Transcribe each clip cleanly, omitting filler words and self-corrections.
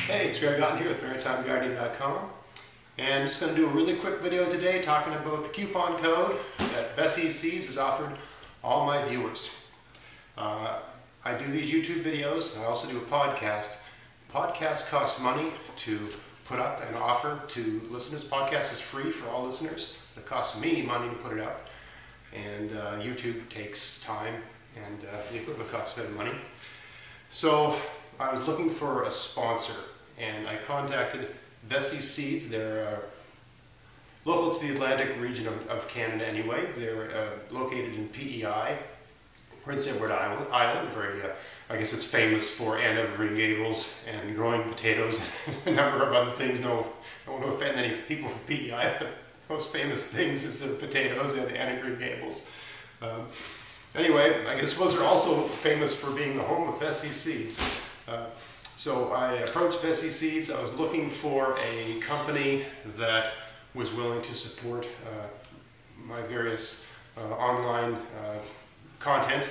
Hey, it's Greg Otten here with MaritimeGardening.com, and I'm just going to do a really quick video today talking about the coupon code that Veseys has offered all my viewers. I do these YouTube videos, and I also do a podcast. Podcasts cost money to put up and offer to listeners. Podcast is free for all listeners. It costs me money to put it up, and YouTube takes time, and the equipment costs a bit of money. So I was looking for a sponsor, and I contacted Veseys. They're local to the Atlantic region of Canada anyway. They're located in PEI, Prince Edward Island. Very, I guess it's famous for evergreen gables and growing potatoes and a number of other things. No, I don't want to offend any people from PEI, but the most famous things is the potatoes and the evergreen gables. Anyway, I suppose they're also famous for being the home of Veseys. So I approached Veseys. I was looking for a company that was willing to support my various online content.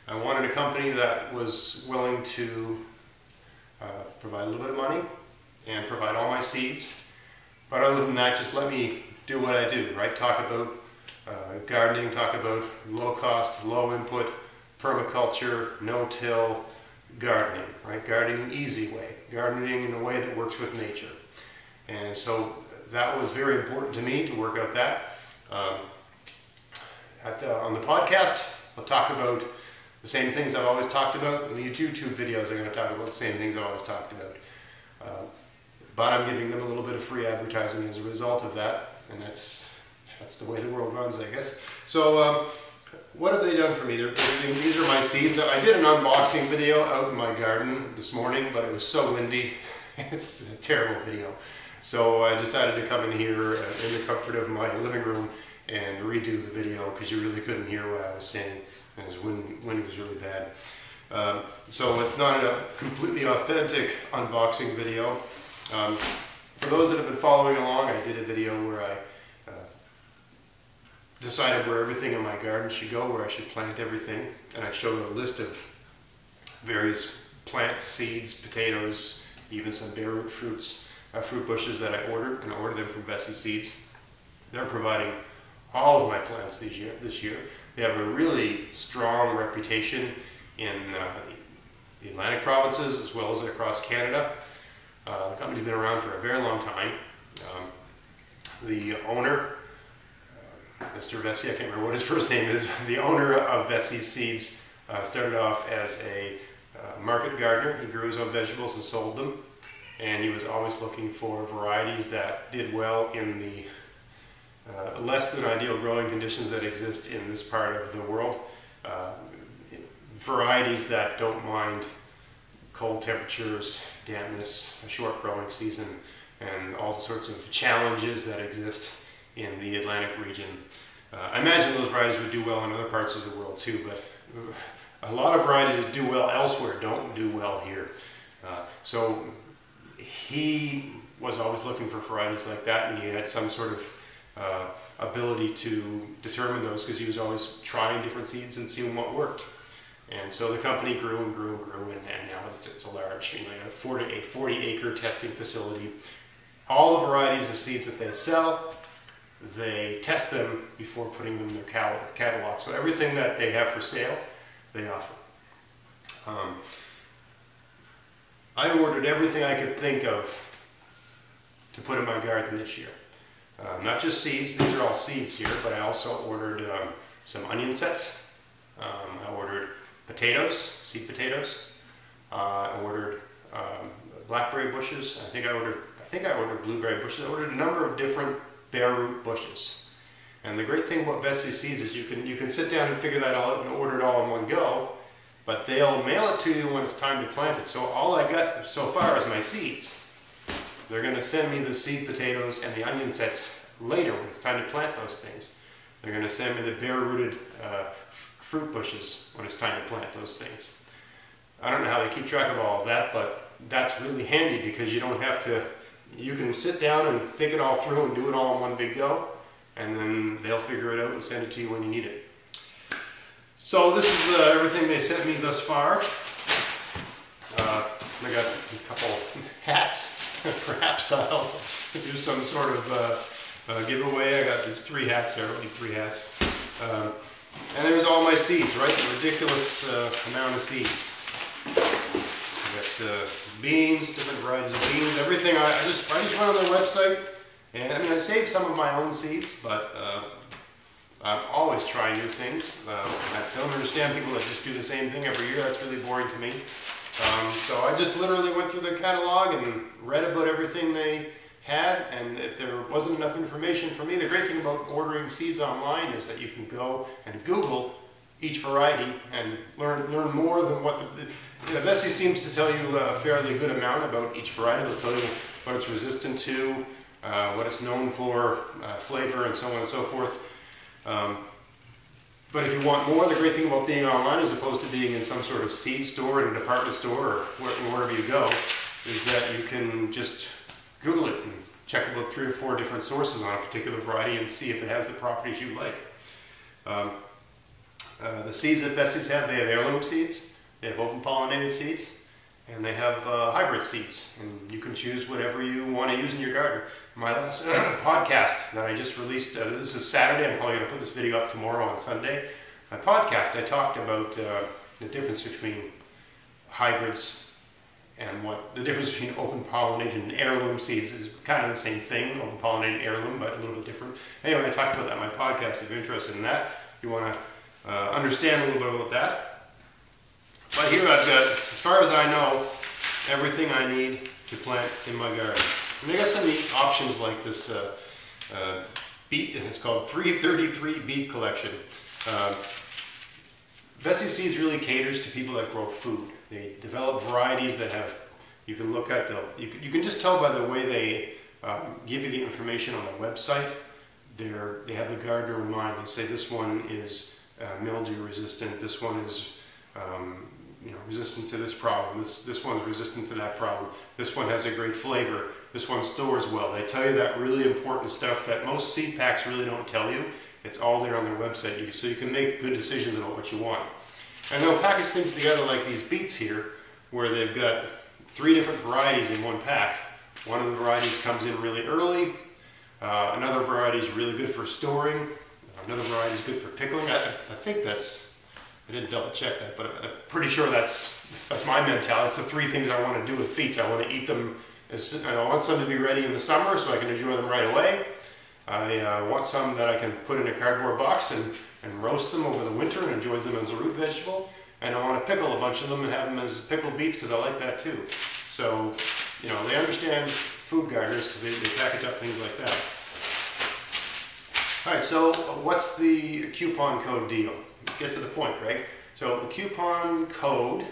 I wanted a company that was willing to provide a little bit of money and provide all my seeds. But other than that, just let me do what I do, right? Talk about gardening, talk about low cost, low input, permaculture, no-till gardening, right? Gardening the easy way, gardening in a way that works with nature. And so that was very important to me to work out that. On the podcast, I'll talk about the same things I've always talked about. In the YouTube videos, I'm going to talk about the same things I've always talked about. But I'm giving them a little bit of free advertising as a result of that, and that's the way the world runs, I guess. So what have they done for me? These are my seeds. I did an unboxing video out in my garden this morning, but it was so windy. It's a terrible video. So I decided to come in here in the comfort of my living room and redo the video because you really couldn't hear what I was saying. And the wind was really bad. So it's not a completely authentic unboxing video. For those that have been following along, I did a video where I decided where everything in my garden should go, where I should plant everything, and I showed a list of various plants, seeds, potatoes, even some bare root fruit bushes that I ordered, and I ordered them from Veseys. They're providing all of my plants this year. They have a really strong reputation in the Atlantic provinces as well as across Canada. The company's been around for a very long time. The owner, Mr. Veseys, I can't remember what his first name is, the owner of Veseys started off as a market gardener. He grew his own vegetables and sold them, and he was always looking for varieties that did well in the less than ideal growing conditions that exist in this part of the world. Varieties that don't mind cold temperatures, dampness, a short growing season, and all sorts of challenges that exist in the Atlantic region. I imagine those varieties would do well in other parts of the world too, but a lot of varieties that do well elsewhere don't do well here. So he was always looking for varieties like that, and he had some sort of ability to determine those because he was always trying different seeds and seeing what worked. And so the company grew and grew and grew, and now it's a large, a 40-acre testing facility. All the varieties of seeds that they sell, they test them before putting them in their catalog. So everything that they have for sale, they offer. I ordered everything I could think of to put in my garden this year. Not just seeds, these are all seeds here, but I also ordered some onion sets. I ordered potatoes, seed potatoes. I ordered blackberry bushes. I think I ordered blueberry bushes. I ordered a number of different bare root bushes. And the great thing about Veseys is you can sit down and figure that all out and order it all in one go, but they'll mail it to you when it's time to plant it. So all I got so far is my seeds. They're going to send me the seed potatoes and the onion sets later when it's time to plant those things. They're going to send me the bare rooted fruit bushes when it's time to plant those things. I don't know how they keep track of all of that, but that's really handy because you don't have to, you can sit down and think it all through and do it all in one big go, and then they'll figure it out and send it to you when you need it. So this is everything they sent me thus far. I got a couple hats. Perhaps I'll do some sort of giveaway. I got these 3 hats there. I don't need 3 hats. And there's all my seeds, right? The ridiculous amount of seeds. I got beans, different varieties of beans, everything. I just run on their website, and I mean I save some of my own seeds, but I'm always trying new things. I don't understand people that just do the same thing every year. That's really boring to me. So I just literally went through their catalog and read about everything they had, and if there wasn't enough information for me, the great thing about ordering seeds online is that you can go and Google each variety and learn more than what Veseys seems to tell you a fairly good amount about each variety. They'll tell you what it's resistant to, what it's known for, flavor, and so on and so forth. But if you want more, the great thing about being online as opposed to being in some sort of seed store, in a department store, or wherever you go, is that you can just Google it and check about 3 or 4 different sources on a particular variety and see if it has the properties you like. The seeds that Veseys have, they have heirloom seeds, they have open pollinated seeds, and they have hybrid seeds. And you can choose whatever you want to use in your garden. My last podcast that I just released, this is Saturday, I'm probably going to put this video up tomorrow on Sunday. My podcast, I talked about the difference between hybrids and what the difference between open pollinated and heirloom seeds is kind of the same thing, open pollinated heirloom, but a little bit different. Anyway, I talked about that in my podcast. If you're interested in that, you want to understand a little bit about that. But here I've got, as far as I know, everything I need to plant in my garden. And I got some neat options like this beet, and it's called 333 Beet Collection. Veseys Seeds really caters to people that grow food. They develop varieties that have, you can look at, you can just tell by the way they give you the information on the website. They have the gardener in mind. They say this one is mildew resistant, this one is resistant to this problem, this one's resistant to that problem, this one has a great flavor, this one stores well. They tell you that really important stuff that most seed packs really don't tell you. It's all there on their website, so you can make good decisions about what you want. And they'll package things together like these beets here, where they've got 3 different varieties in one pack. One of the varieties comes in really early, another variety is really good for storing, another variety is good for pickling. I think that's, I didn't double check that, but I'm pretty sure that's my mentality. It's the 3 things I want to do with beets. I want to eat them, I want some to be ready in the summer so I can enjoy them right away. I want some that I can put in a cardboard box and roast them over the winter and enjoy them as a root vegetable. And I want to pickle a bunch of them and have them as pickled beets because I like that too. So, they understand food gardeners because they package up things like that. All right, so what's the coupon code deal? Get to the point, Greg. So the coupon code,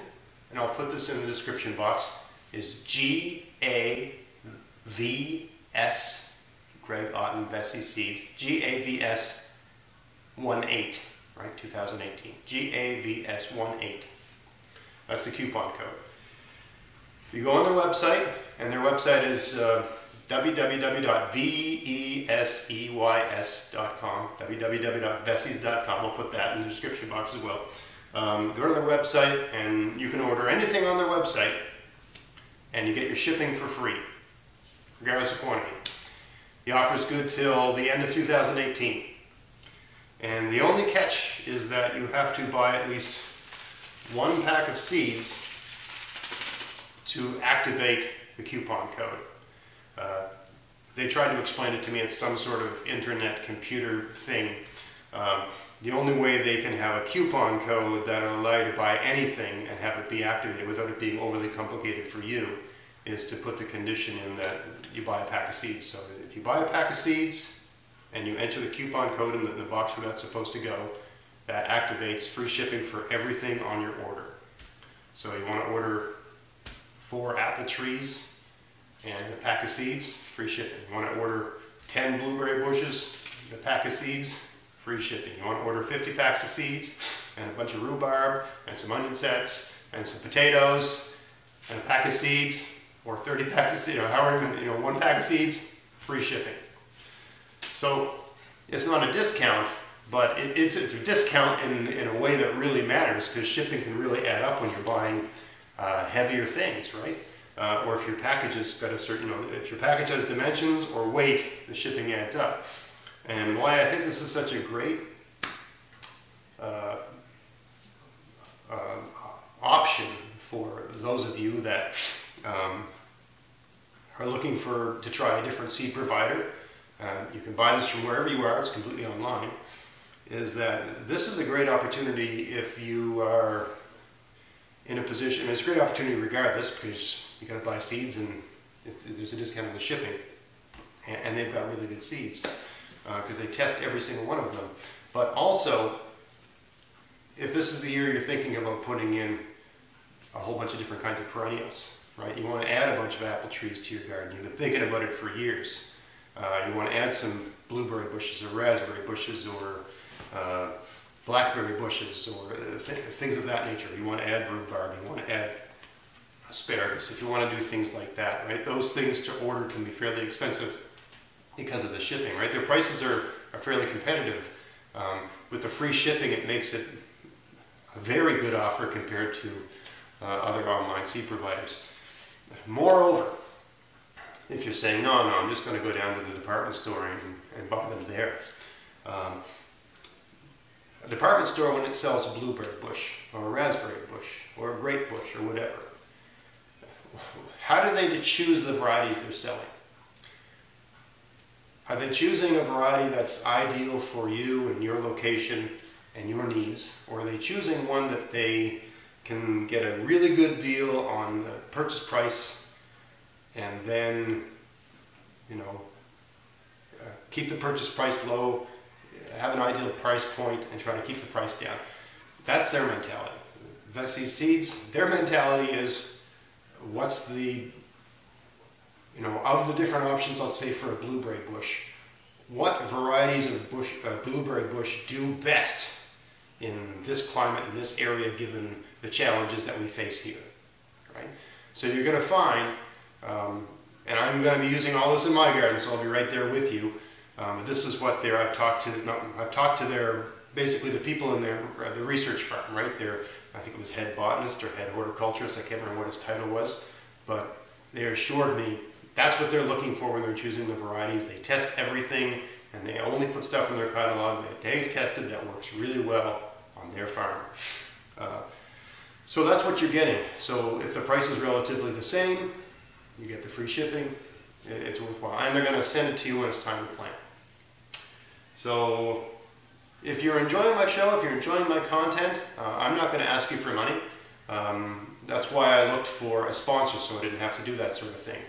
and I'll put this in the description box, is GAVS, Greg Otten, Veseys Seeds, GAVS 18, right, 2018, GAVS 18. That's the coupon code. You go on their website, and their website is www.veseys.com, www.veseys.com. I'll put that in the description box as well. Go to their website, and you can order anything on their website, and you get your shipping for free, regardless of quantity. The offer is good till the end of 2018. And the only catch is that you have to buy at least 1 pack of seeds to activate the coupon code. They tried to explain it to me as some sort of internet computer thing. The only way they can have a coupon code that will allow you to buy anything and have it be activated without it being overly complicated for you is to put the condition in that you buy a pack of seeds. So if you buy a pack of seeds and you enter the coupon code in the box where that's supposed to go, that activates free shipping for everything on your order. So you want to order 4 apple trees and a pack of seeds, free shipping. You want to order 10 blueberry bushes, a pack of seeds, free shipping. You want to order 50 packs of seeds and a bunch of rhubarb and some onion sets and some potatoes and a pack of seeds, or 30 packs of seeds, however, 1 pack of seeds, free shipping. So it's not a discount, but it's a discount in a way that really matters, because shipping can really add up when you're buying heavier things, right? Or if your package has got a certain, if your package has dimensions or weight, the shipping adds up. And why I think this is such a great option for those of you that are looking to try a different seed provider. You can buy this from wherever you are, it's completely online, is that this is a great opportunity if you are in a position, it's a great opportunity regardless, because you got to buy seeds and there's a discount on the shipping, and they've got really good seeds because they test every single one of them. But also, if this is the year you're thinking about putting in a whole bunch of different kinds of perennials, right? You want to add a bunch of apple trees to your garden. You've been thinking about it for years. You want to add some blueberry bushes or raspberry bushes or blackberry bushes or things of that nature. You want to add rhubarb, you want to add asparagus, if you want to do things like that, right? Those things to order can be fairly expensive because of the shipping, right? Their prices are fairly competitive. With the free shipping, it makes it a very good offer compared to other online seed providers. Moreover, if you're saying, no, I'm just going to go down to the department store and buy them there. A department store, when it sells a blueberry bush or a raspberry bush or a grape bush or whatever, how do they choose the varieties they're selling? Are they choosing a variety that's ideal for you and your location and your needs, or are they choosing one that they can get a really good deal on the purchase price and then, keep the purchase price low, have an ideal price point, and try to keep the price down? That's their mentality. Veseys Seeds, their mentality is, what's the, of the different options, let's say for a blueberry bush, what varieties of blueberry bush do best in this climate, in this area, given the challenges that we face here, right? So you're going to find, and I'm going to be using all this in my garden, so I'll be right there with you. This is what I've talked to their, basically the people in the research farm, right? I think it was head botanist or head horticulturist, I can't remember what his title was, but they assured me that's what they're looking for when they're choosing the varieties. They test everything, and they only put stuff in their catalog that they've tested that works really well on their farm. So that's what you're getting. So if the price is relatively the same, you get the free shipping, it's worthwhile. And they're going to send it to you when it's time to plant. So if you're enjoying my show, if you're enjoying my content, I'm not going to ask you for money. That's why I looked for a sponsor, so I didn't have to do that sort of thing.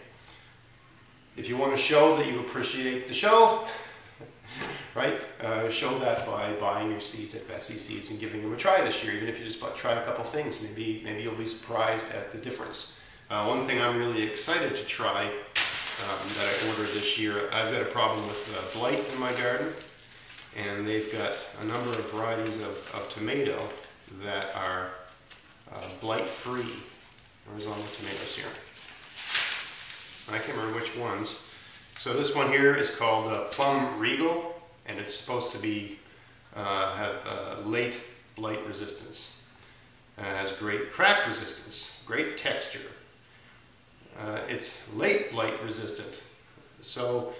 If you want to show that you appreciate the show, right, show that by buying your seeds at Veseys Seeds and giving them a try this year. Even if you just try a couple things, maybe you'll be surprised at the difference. One thing I'm really excited to try that I ordered this year, I've got a problem with blight in my garden, and they've got a number of varieties of tomato that are blight-free. Where's all the tomatoes here? I can't remember which ones. So this one here is called Plum Regal, and it's supposed to be have late blight resistance. It has great crack resistance, great texture. It's late blight resistant. So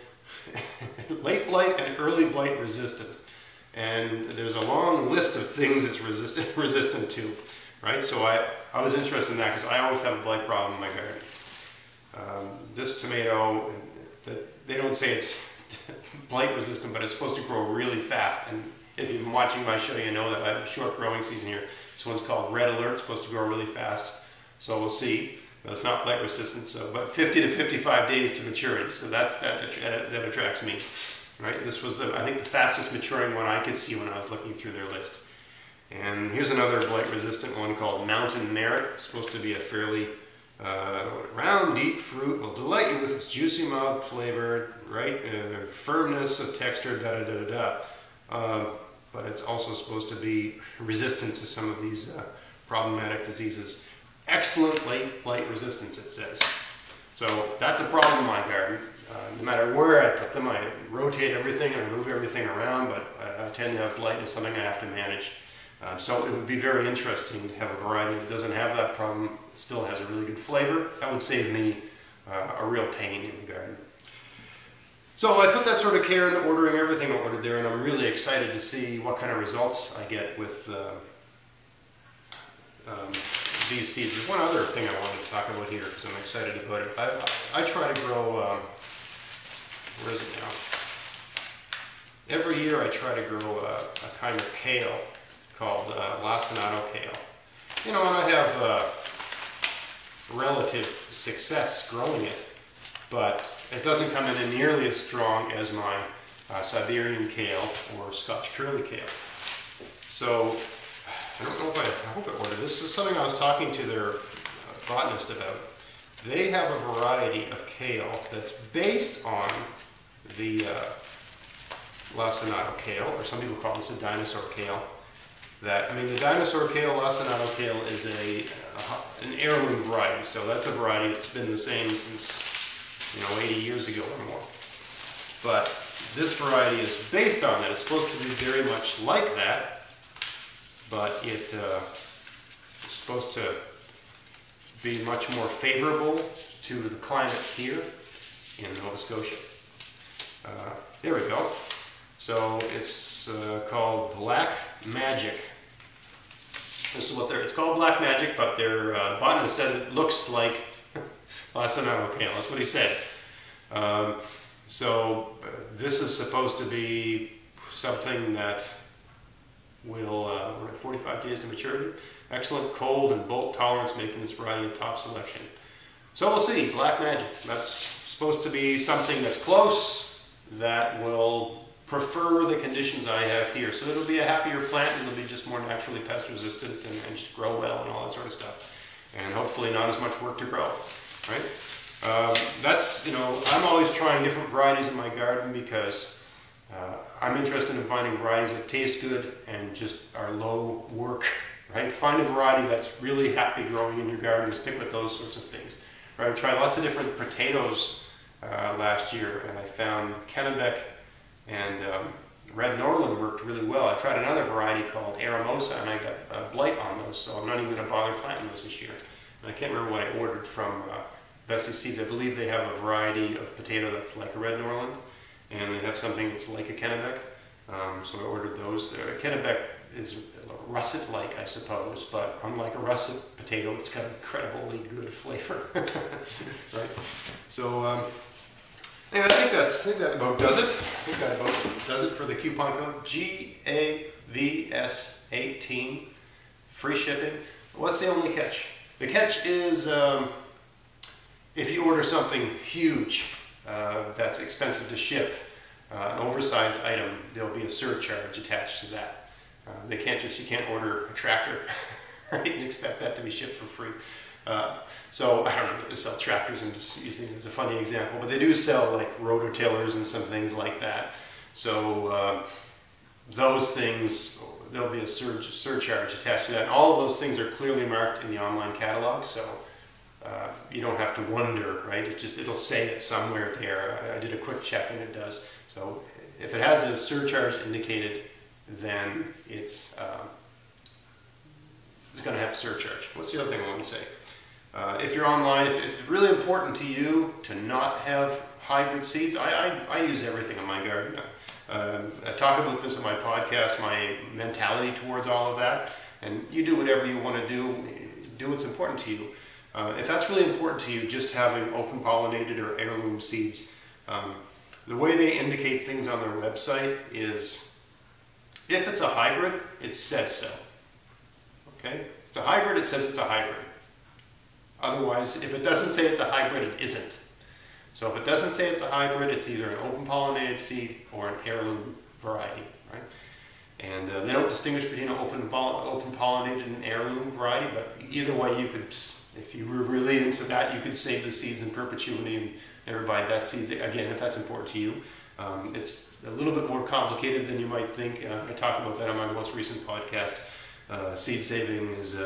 late blight and early blight resistant. And there's a long list of things it's resistant to, right? So I was interested in that because I always have a blight problem in my garden. This tomato, they don't say it's blight resistant, but it's supposed to grow really fast. And if you've been watching my show, you know that I have a short growing season here. This one's called Red Alert. It's supposed to grow really fast. So we'll see. It's not blight resistant, but 50 to 55 days to maturity. So that attracts me, right? This was I think the fastest maturing one I could see when I was looking through their list. And here's another blight resistant one called Mountain Merit. It's supposed to be a fairly round, deep fruit, will delight you with its juicy, mild flavor, right? Firmness of texture, but it's also supposed to be resistant to some of these problematic diseases. Excellent late blight resistance, it says. So that's a problem in my garden. No matter where I put them, I rotate everything and I move everything around, but I tend to have blight, and something I have to manage. So it would be very interesting to have a variety that doesn't have that problem, it still has a really good flavor. That would save me a real pain in the garden. So I put that sort of care into ordering everything I ordered there, and I'm really excited to see what kind of results I get with these seeds. There's one other thing I wanted to talk about here because I'm excited about it. I try to grow, where is it now? Every year I try to grow a kind of kale called lacinato kale. You know, and I have relative success growing it, but it doesn't come in nearly as strong as my Siberian kale or Scotch curly kale. So I don't know if I hope it ordered. This is something I was talking to their botanist about. They have a variety of kale that's based on the lacinato kale, or some people call this a dinosaur kale. The dinosaur kale, lacinato kale, is an heirloom variety. So that's a variety that's been the same since 80 years ago or more. But this variety is based on that. It's supposed to be very much like that, but it's supposed to be much more favorable to the climate here in Nova Scotia. There we go. So it's called Black Magic. This is what it's called, Black Magic, but their botanist said it looks like lacinato kale. That's what he said. So this is supposed to be something that will, we're at 45 days to maturity. Excellent cold and bolt tolerance, making this variety a top selection. So we'll see, Black Magic. That's supposed to be something that's close, that will prefer the conditions I have here. So it'll be a happier plant, and it'll be just more naturally pest resistant and just grow well and all that sort of stuff. And hopefully not as much work to grow, right? I'm always trying different varieties in my garden because I'm interested in finding varieties that taste good and just are low work, right? Find a variety that's really happy growing in your garden and stick with those sorts of things. Right? I tried lots of different potatoes last year, and I found Kennebec and Red Norland worked really well. I tried another variety called Aramosa, and I got blight on those, so I'm not even going to bother planting those this year. And I can't remember what I ordered from Veseys. I believe they have a variety of potato that's like a Red Norland, and they have something that's like a Kennebec. So I ordered those. Kennebec is russet-like, I suppose, but unlike a russet potato, it's got incredibly good flavor. Right? So anyway, I think that about does it. I think that about does it for the coupon code GAVS18, free shipping. What's the only catch? The catch is if you order something huge that's expensive to ship, an oversized item, there'll be a surcharge attached to that. You can't order a tractor, right, and expect that to be shipped for free. So I don't know if they sell tractors, I'm just using it as a funny example, but they do sell like rototillers and some things like that. So those things, there'll be a surcharge attached to that. And all of those things are clearly marked in the online catalog, so you don't have to wonder, right? It'll say it somewhere there. I did a quick check and it does. So if it has a surcharge indicated, then it's going to have a surcharge. What's the other thing I want to say? If you're online, if it's really important to you to not have hybrid seeds, I use everything in my garden. I talk about this in my podcast, my mentality towards all of that, and you do whatever you want to do what's important to you. If that's really important to you, just having open pollinated or heirloom seeds, the way they indicate things on their website is, if it's a hybrid, it says so. Okay? If it's a hybrid, it says it's a hybrid. Otherwise, if it doesn't say it's a hybrid, it isn't. So if it doesn't say it's a hybrid, it's either an open pollinated seed or an heirloom variety, right? And they don't distinguish between an open pollinated and heirloom variety, but either way, you could, if you were really into that, you could save the seeds in perpetuity and never buy that seed again, if that's important to you. It's a little bit more complicated than you might think. I talk about that on my most recent podcast. Seed saving is,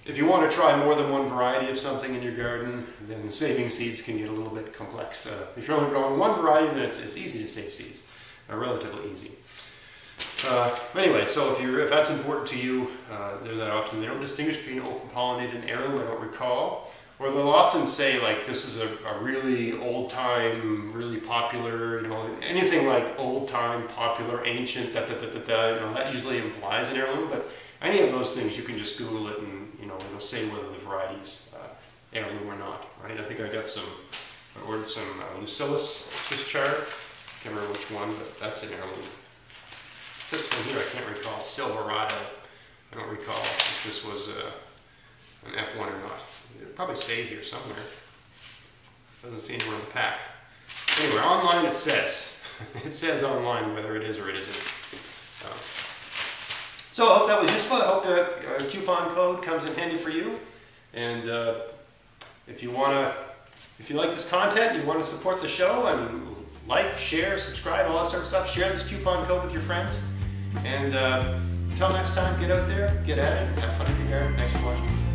if you want to try more than one variety of something in your garden, then saving seeds can get a little bit complex. If you're only growing one variety, then it's easy to save seeds, relatively easy. Anyway, so if that's important to you, there's that option. They don't distinguish between open pollinated and heirloom, I don't recall. Or they'll often say like this is a really old time, really popular, you know, anything like old time, popular, ancient, you know, that usually implies an heirloom. But any of those things, you can just Google it and, you know, it'll say whether the variety's heirloom or not, right? I think I ordered some Lucillus Tischar. Can't remember which one, but that's an heirloom. This one here, I can't recall. Silverado. I don't recall if this was an F1 or not. It'll probably say here somewhere. Doesn't see anywhere in the pack. Anyway, online it says. It says online whether it is or it isn't. So I hope that was useful. I hope the coupon code comes in handy for you. And if you like this content, you want to support the show, I mean, like, share, subscribe, all that sort of stuff. Share this coupon code with your friends. And until next time, get out there, get at it, and have fun in your garden. Thanks for watching.